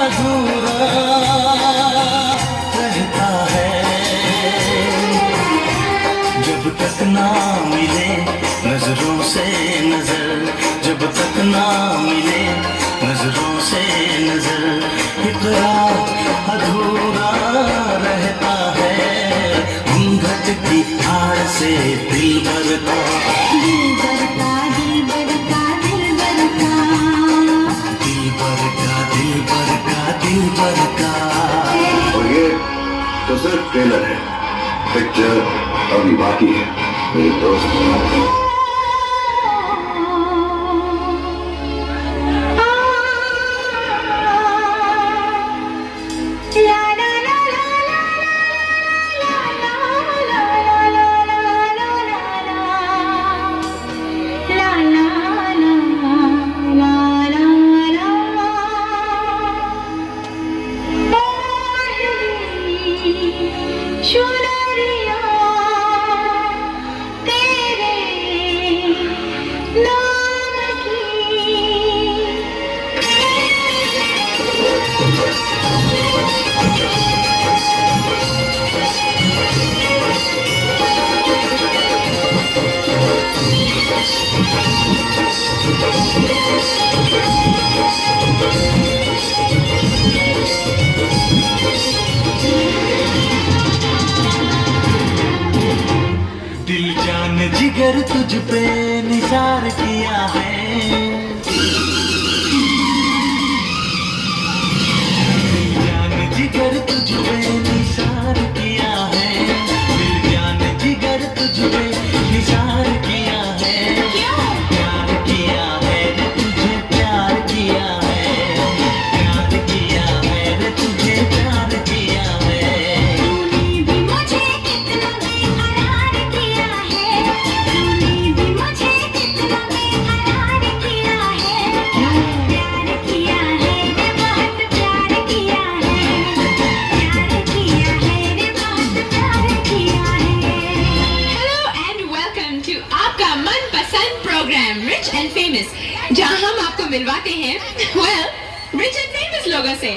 अधूरा रहता है जब तक ना मिले नजरों से नजर, जब तक ना मिले नजरों से नजर, इकरार अधूरा रहता है। घूंघट की आड़ से दिल भरता, दिल भरता, दिल भरता, दिल भरता, दिल भरता, दिल भरता, दिल भरता। और ये तो सिर्फ ट्रेलर है, पिक्चर अभी बाकी है मेरे दोस्त। चुनरिया तेरे नाम की, दिल जान जिगर तुझ पे निसार किया है, दिल जान जिगर तुझ पे निसार किया है, दिल जान जिगर तुझ पे निसार किया है। प्यार किया है रे तुझे, प्यार किया है, प्यार किया है रे तुझे, प्यार किया है। तूने भी मुझे कितना बेकरार किया है, तूने भी मुझे कितना बेकरार किया है। प्यार किया है रे, बहुत प्यार किया है, प्यार किया है रे, बहुत प्यार किया है। हेलो एंड वेलकम टू आपका मनपसंद प्रोग्राम रिच एंड फेमस, जहां हम आपको मिलवाते हैं रिच एंड फेमस लोगों से।